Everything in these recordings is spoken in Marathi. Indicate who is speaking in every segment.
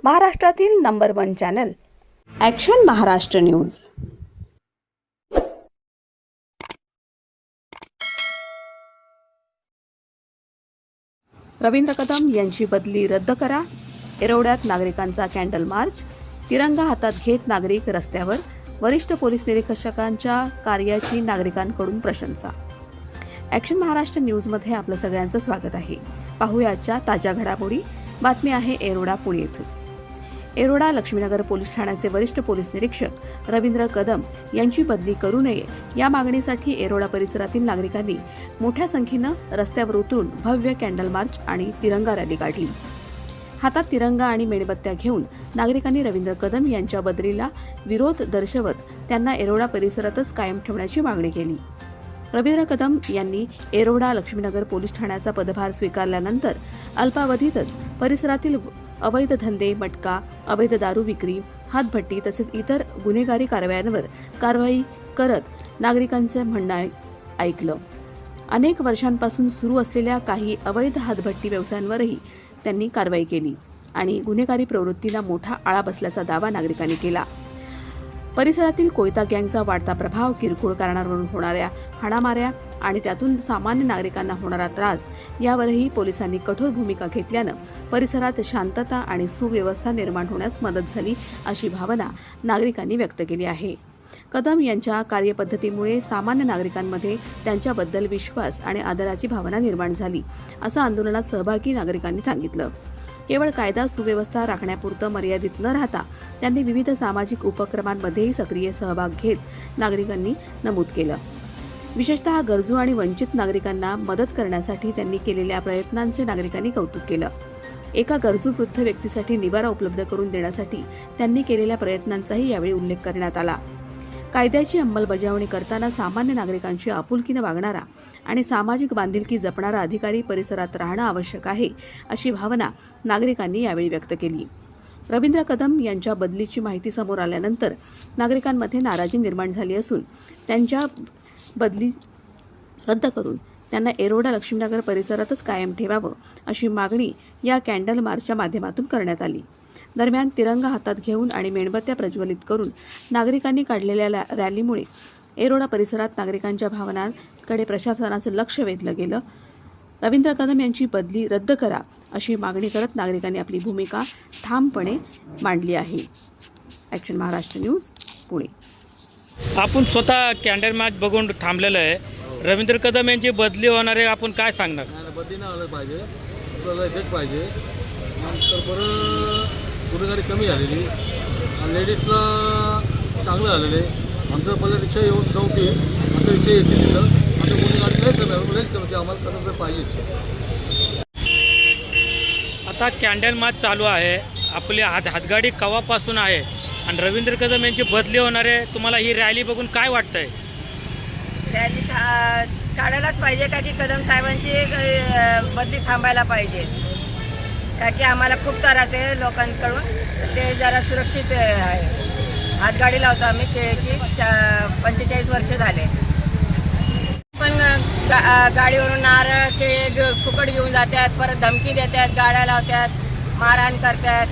Speaker 1: महाराष्ट्रातील number 1 channel action Maharashtra news. Ravindra Kadam यांची बदली रद्द करा। येरवड्यात नागरिकांचा कॅन्डल मार्च। तिरंगा हातात घेत नागरिक रस्त्यावर। वरिष्ठ पोलीस निरीक्षकांच्या कार्याची नागरिकांकडून प्रशंसा। ॲक्शन महाराष्ट्र न्यूजमध्ये आपलं सगळ्यांचं स्वागत आहे। पाहूया आजच्या ताज्या घडामोडी। बातमी आहे येरवडा पुणे येथून। येरवडा लक्ष्मीनगर पोलीस ठाण्याचे वरिष्ठ पोलीस निरीक्षक रवींद्र कदम यांची बदली करू नये या मागणीसाठी येरवडा परिसरातील नागरिकांनी मोठ्या संख्येनं रस्त्यावर उतरून भव्य कॅन्डल मार्च आणि तिरंगा रॅली काढली। हातात तिरंगा आणि मेणबत्त्या घेऊन नागरिकांनी रवींद्र कदम यांच्या बदलीला विरोध दर्शवत त्यांना येरवडा परिसरातच कायम ठेवण्याची मागणी केली। रवींद्र कदम यांनी येरवडा लक्ष्मीनगर पोलीस ठाण्याचा पदभार स्वीकारल्यानंतर अल्पावधीतच परिसरातील अवैध धंदे, मटका, अवैध दारू विक्री, हातभट्टी तसेच इतर गुन्हेगारी कारवायांवर कारवाई करत नागरिकांचे म्हणणं ऐकलं। अनेक वर्षांपासून सुरू असलेल्या काही अवैध हातभट्टी व्यवसायांवरही त्यांनी कारवाई केली आणि गुन्हेगारी प्रवृत्तीला मोठा आळा बसल्याचा दावा नागरिकांनी केला। परिसरातील कोयता गँगचा वाढता प्रभाव, किरकोळ कारणांवरून होणाऱ्या हाणामाऱ्या आणि त्यातून सामान्य नागरिकांना होणारा त्रास यावरही पोलिसांनी कठोर भूमिका घेतल्यानं परिसरात शांतता आणि सुव्यवस्था निर्माण होण्यास मदत झाली अशी भावना नागरिकांनी व्यक्त केली आहे। कदम यांच्या कार्यपद्धतीमुळे सामान्य नागरिकांमध्ये त्यांच्याबद्दल विश्वास आणि आदराची भावना निर्माण झाली असं आंदोलनात सहभागी नागरिकांनी सांगितलं। केवळ कायदा सुव्यवस्था राखण्यापुरतं मर्यादित न राहता त्यांनी विविध सामाजिक उपक्रमांमध्येही सक्रिय सहभाग घेत नागरिकांनी नमूद केलं। विशेषतः गरजू आणि वंचित नागरिकांना मदत करण्यासाठी त्यांनी केलेल्या प्रयत्नांचे नागरिकांनी कौतुक केलं। एका गरजू वृद्ध व्यक्तीसाठी निवारा उपलब्ध करून देण्यासाठी त्यांनी केलेल्या प्रयत्नांचाही यावेळी उल्लेख करण्यात आला। कायद्याची अंमलबजावणी करताना सामान्य नागरिकांशी आपुलकीने वागणारा आणि सामाजिक बांधिलकी जपणारा अधिकारी परिसरात राहणं आवश्यक आहे अशी भावना नागरिकांनी यावेळी व्यक्त केली। रवींद्र कदम यांच्या बदलीची माहिती समोर आल्यानंतर नागरिकांमध्ये नाराजी निर्माण झाली असून त्यांच्या बदली रद्द करून त्यांना येरवडा लक्ष्मीनगर परिसरातच कायम ठेवावं अशी मागणी या कॅन्डल मार्चच्या माध्यमातून करण्यात आली। दरम्यान तिरंगा हातात घेऊन आणि मेणबत्त्या प्रज्वलित करून नागरिकांनी काढलेल्या रॅलीमुळे येरवडा परिसरात नागरिकांच्या भावनांकडे प्रशासनाचं लक्ष वेधलं गेलं। रवींद्र कदम यांची बदली रद्द करा अशी मागणी करत नागरिकांनी आपली भूमिका ठामपणे मांडली आहे। Action Maharashtra news Pune.
Speaker 2: आपण स्वतः कॅन्डल मार्च बघून थांबलेलं आहे। रवींद्र कदम यांची बदली होणार आहे, आपण काय सांगणार?
Speaker 3: बदली नाही आलं पाहिजे, आपल्याला हेच पाहिजे। नंतर बरं गुन्हेगारी कमी झालेली आणि लेडीजला चांगलं झालेलं आहे। आमचं पहिलं रिक्षा येऊन नव्हती, आता रिक्षा येते तिथं। आता गुन्हेगारी लयच कमी आम्हाला कदम पाहिजेच।
Speaker 2: आता कॅन्डल मार्च चालू आहे, आपली हातगाडी कवापासून आहे आणि रवींद्र कदम यांची बदली होणार आहे। तुम्हाला ही रॅली बघून काय वाटतंय?
Speaker 4: रॅली काढायलाच पाहिजे का की कदम साहेबांची बदली थांबायला पाहिजे, का की आम्हाला खूप त्रास आहे लोकांकडून। ते जरा सुरक्षित आहे। हातगाडी लावतो आम्ही केळीची, 45 वर्ष झाले, पण गाडीवरून नारळ केळी फुकट घेऊन जातात, परत धमकी देतात, गाड्या लावतात, मारहाण करतात,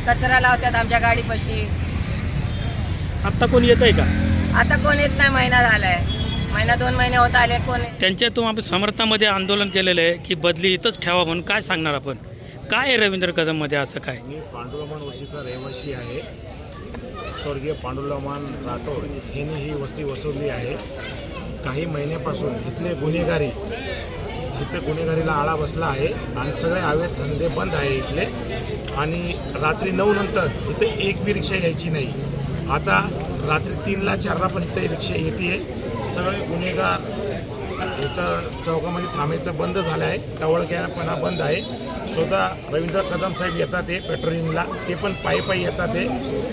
Speaker 4: कचरा लावतात आमच्या गाडीपाशी।
Speaker 2: आता कोण येत आहे का?
Speaker 4: आता कोण येत नाही, महिना झालाय, महिना 2 महिने होत आले कोण।
Speaker 2: त्यांच्या आपण समर्थनामध्ये आंदोलन केलेलं आहे की बदली इथंच ठेवा म्हणून, काय सांगणार आपण? काय आहे रवींद्र कदम मध्ये असं काय?
Speaker 5: मी पांडुरमान वस्तीचा रहिवासी आहे। स्वर्गीय पांडुरमान राठोड यांनी ही वस्ती वसवली आहे। काही महिन्यापासून इथले गुन्हेगारीला आळा बसला आहे आणि सगळे अवैध धंदे बंद आहे इथले। आणि रात्री 9 नंतर इथे एक बी रिक्षा यायची नाही। आता रात्री 3ला 4ला पण इथे रिक्षा येते। सगळे गुन्हेगार इथं चौकामध्ये थांबायचं बंद झालं आहे, टवळक्यापणा बंद आहे। स्वतः रवींद्र कदम साहेब येतात ते पेट्रोलिंगला, ते पण पायी येतात ते,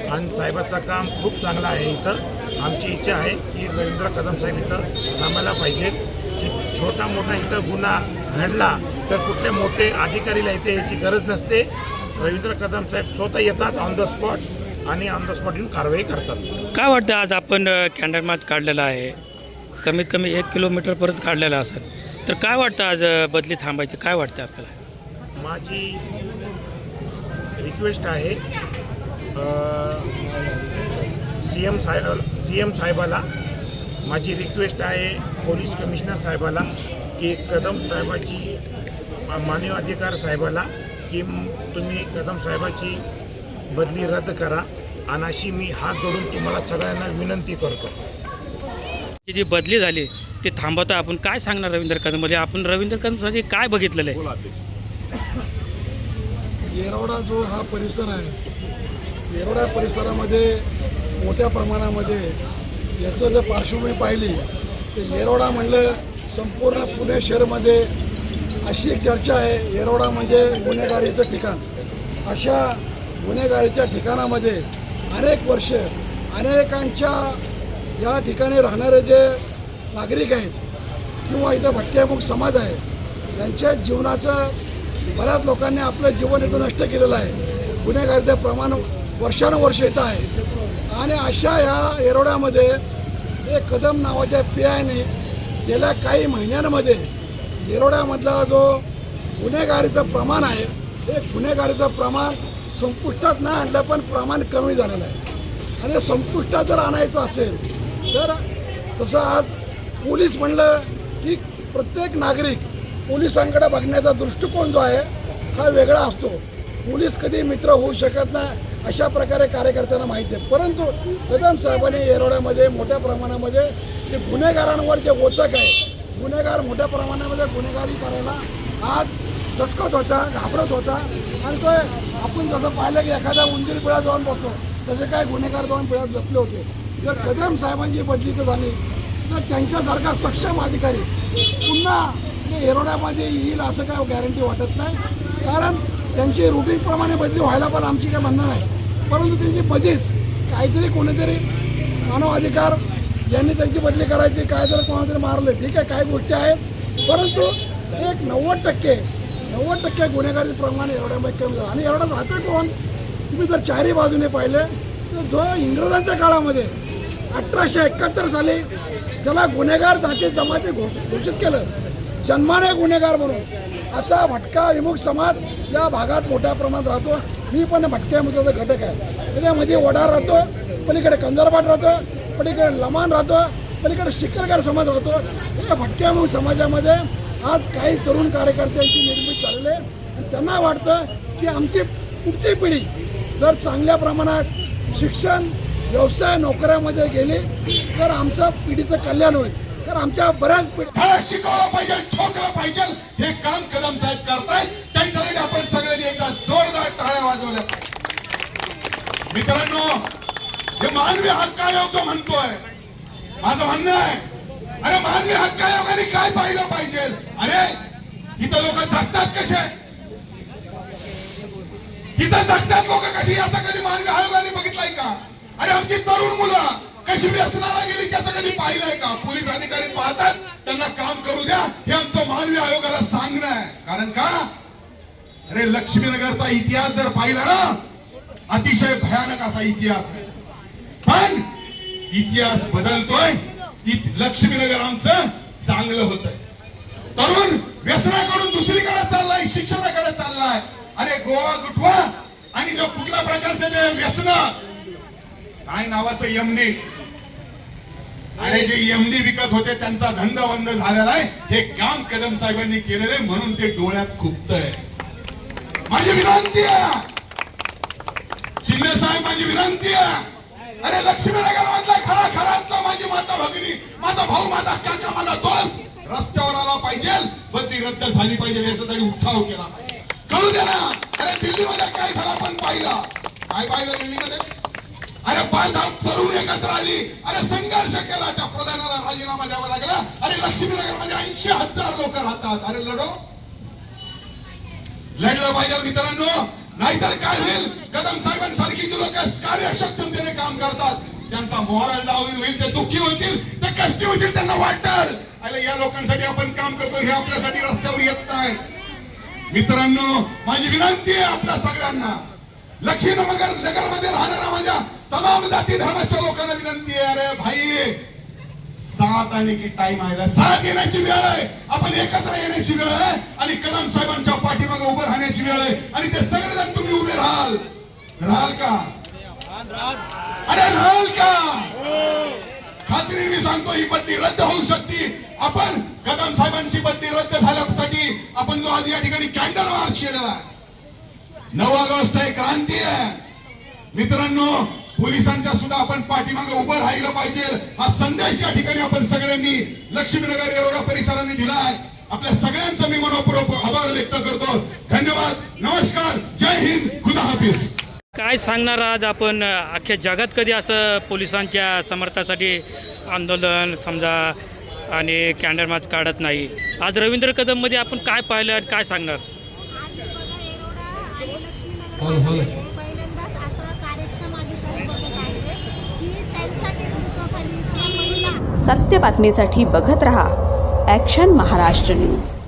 Speaker 5: आणि साहेबाचं काम खूप चांगलं आहे इथं। आमची इच्छा आहे की रवींद्र कदम साहेब इथं थांबायला पाहिजेत। की छोटा मोठा इथं गुन्हा घडला तर कुठले मोठे अधिकारीला इथे याची गरज नसते। रवींद्र कदम साहेब स्वतः येतात ऑन द स्पॉट आणि ऑन द स्पॉट येऊन कारवाई करतात।
Speaker 2: काय वाटतं आज आपण कॅन्डल मार्च काढलेला आहे, कमीत कमी 1 किलोमीटरपर्यंत काढलेला असेल, तर काय वाटतं आज बदली थांबायची? काय वाटतं आपल्याला?
Speaker 5: माझी रिक्वेस्ट आहे सी एम साहेबाला, माझी रिक्वेस्ट आहे पोलीस कमिशनर साहेबाला की कदम साहेबाची, मानव अधिकार साहेबाला की तुम्ही कदम साहेबाची बदली रद्द करा, आणि अशी मी हात जोडून तुम्हाला सगळ्यांना विनंती करतो.
Speaker 2: जी बदली झाली ती थांबवता आपण काय सांगणार रवींद्र कदम? म्हणजे आपण रवींद्र कदमसाठी काय बघितलेलं आहे?
Speaker 6: येरवडा जो हा परिसर आहे, येरवडा परिसरामध्ये मोठ्या प्रमाणामध्ये याचं जर पार्श्वभूमी पाहिली तर येरवडा म्हणलं संपूर्ण पुणे शहरमध्ये अशी एक चर्चा आहे, येरवडा म्हणजे गुन्हेगारीचं ठिकाण. अशा गुन्हेगारीच्या ठिकाणामध्ये अनेक वर्ष अनेकांच्या या ठिकाणी राहणारे जे नागरिक आहेत किंवा इथं भटक्यामुख समाज आहे, त्यांच्या जीवनाचं बऱ्याच लोकांनी आपलं जीवन इथं नष्ट केलेलं आहे. गुन्हेगारीचं प्रमाण वर्षानुवर्ष येत आहे. आणि अशा ह्या येरवड्यामध्ये एक कदम नावाच्या PIने गेल्या काही महिन्यांमध्ये येरवड्यामधला जो गुन्हेगारीचं प्रमाण आहे, हे गुन्हेगारीचं प्रमाण संपुष्टात नाही आणलं, पण प्रमाण कमी झालेलं आहे. आणि संपुष्टात जर आणायचं असेल तर तसं आज पोलीस म्हणलं की प्रत्येक नागरिक पोलिसांकडे बघण्याचा दृष्टिकोन जो आहे हा वेगळा असतो. पोलीस कधी मित्र होऊ शकत नाही अशा प्रकारे कार्यकर्त्यांना माहिती आहे. परंतु कदम साहेबांनी येरवड्यामध्ये मोठ्या प्रमाणामध्ये जे गुन्हेगारांवर जे वचक आहे, गुन्हेगार मोठ्या प्रमाणामध्ये गुन्हेगारी करायला आज दचकत होता, घाबरत होता. आणि तो आपण जसं पाहिलं की एखादा उंदीर पिळा जाऊन बसतो तसे काय गुन्हेगार जाऊन पिळात झोपले होते. जर कदम साहेबांची बदली तर झाली तर त्यांच्यासारखा सक्षम अधिकारी पुन्हा येरवड्यामध्ये येईल असं काय गॅरंटी वाटत नाही. कारण त्यांची रुटीनप्रमाणे बदली व्हायला पण आमची काय म्हणणं नाही, परंतु त्यांची बदलीच काहीतरी कोणीतरी मानव अधिकार यांनी त्यांची बदली करायची, काय जर कोणातरी मारले ठीक आहे, काही गोष्टी आहेत. परंतु एक 90% गुन्हेगारी प्रमाण येरवड्यामध्ये कमी झालं. आणि येरवड्यात राहतं कोण? तुम्ही जर चारही बाजूने पाहिले तर जो इंग्रजांच्या काळामध्ये 1871 साली त्याला गुन्हेगार जाती जमाती घोषित केलं, जन्माने गुन्हेगार म्हणून, असा भटका विमुख समाज या भागात मोठ्या प्रमाणात राहतो. मी पण भटक्यामुखाचा घटक आहे. त्याच्यामध्ये वडार राहतो, पलीकडे कंदरबाट राहतो, पलीकडे लमान राहतो, पलीकडे शिकरगार समाज राहतो. या भटक्यामुख समाजामध्ये आज काही तरुण कार्यकर्त्यांची निर्मिती झालेली आहे. आणि त्यांना वाटतं की आमची पुढची पिढी जर चांगल्या प्रमाणात शिक्षण, व्यवसाय, नोकऱ्यामध्ये गेली तर आमचं पिढीचं कल्याण होईल. तर आमच्या बऱ्याच
Speaker 7: धडा शिकवला पाहिजे, ठोकलं पाहिजे, हे काम कदम साहेब करतायत. त्यांच्यासाठी आपण सगळ्यांनी एकदा जोरदार टाळ्या वाजवल्या पाहिजे. मित्रांनो, हे मानवी हक्क आयोग जो म्हणतोय, माझं म्हणणं आहे, अरे मानवी हक्क आयोगाने काय पाहिलं पाहिजे? अरे इथं लोक जगतात कसे, इथं जगतात लोक कशी, याचा कधी मानवी आयोगाने बघितलाय का? अरे आमची तरुण मुलं कशी व्यसनाला गेली त्याचं कधी पाहिलंय का? पोलीस अधिकारी पाहतात, त्यांना काम करू द्या, हे आमचं मानवी आयोगाला सांगणं आहे. कारण का? अरे लक्ष्मीनगरचा इतिहास जर पाहिला ना, अतिशय भयानक असा इतिहास आहे. पण इतिहास बदलतोय. लक्ष्मीनगर आमचं चांगलं होतंय. तरुण व्यसनाकडून दुसरीकडे चाललाय, शिक्षणाकडे चाललाय. अरे गोवा गुटवा आणि जो कुठल्या प्रकारचे जे व्यसन, काय नावाचं एमडी, अरे जे एमडी विकत होते त्यांचा धंदा बंद झालेला आहे. हे काम कदम साहेबांनी केलेलं आहे, म्हणून ते डोळ्यात खुपतंय. माझी विनंती आहे शिंदे साहेब, माझी विनंती आहे, अरे लक्ष्मीनगर मधला घरातला माझी माता भगिनी, माझा भाऊ, माझा काका, माझा दोस्त रस्त्यावर आला पाहिजे, बदली रद्द झाली पाहिजे, यासाठी उठाव केला पाहिजे. कळू दे ना. अरे दिल्लीमध्ये काय झालं आपण पाहिलं, काय पाहिलं दिल्लीमध्ये? अरे 5 तरुण एकत्र आली, अरे संघर्ष केला, त्या प्रधानाला राजीनामा द्यावा लागला. अरे लक्ष्मीनगर मध्ये 80,000 लोक राहतात. अरे लढलं पाहिजे मित्रांनो, नाहीतर काय होईल? कदम साहेबांसारखी जी लोक कार्यक्षमतेने काम करतात त्यांचा मॉरल डाऊन होईल, ते दुःखी होतील, ते कष्टी होतील, त्यांना वाटेल अरे या लोकांसाठी आपण काम करतो, हे आपल्यासाठी रस्त्यावर येत नाही. मित्रांनो, माझी विनंती आहे आपल्या सगळ्यांना, लक्ष्मीनगर मध्ये राहणाऱ्या माझ्या तमाम जाती धर्माच्या लोकांना विनंती आहे, अरे भाई साथ आने की टाइम आएगा. साथ येण्याची वेळ आहे. आपण एकत्र येण्याची वेळ आहे आणि कदम साहेबांच्या पाठीमागे उभं राहण्याची वेळ आहे. आणि ते सगळेजण तुम्ही उभे राहाल का? अरे राहाल का? खात्रीने मी सांगतो ही बदली रद्द होऊ शकते. आपण कदम साहेबांची बदली रद्द झाल्यासाठी आपण जो आज या ठिकाणी कॅन्डल मार्च केलेला आहे, 9 ऑगस्ट आहे, क्रांती आहे मित्रांनो. पोलिसांच्या सुद्धा आपण पाठीमागे उभं राहिलं पाहिजे हा संदेश या ठिकाणी आपण सगळ्यांनी लक्ष्मीनगर येरवडा परिसराने दिला आहे. आपल्या सगळ्यांचा मी मनपूर्वक आभार व्यक्त करतो. धन्यवाद, नमस्कार, जय हिंद, खुदा हाफिज.
Speaker 2: काय सांगणार आज आपण? अख्ख्या जगात कधी असं पोलिसांच्या समर्थनासाठी आंदोलन समजा आणि कॅन्डल मार्च काढत नाही. आज रवींद्र कदममध्ये आपण काय पाहिलं आणि काय सांगणार?
Speaker 8: आज बघा येरवडा आणि लक्ष्मीनगरमध्ये पहिल्यांदाच असं कार्यक्षम अधिकारी बघत आहे की त्यांच्या नेतृत्वाखाली इथल्या महिला
Speaker 1: सत्य बातमीसाठी बघत रहा ॲक्शन महाराष्ट्र न्यूज.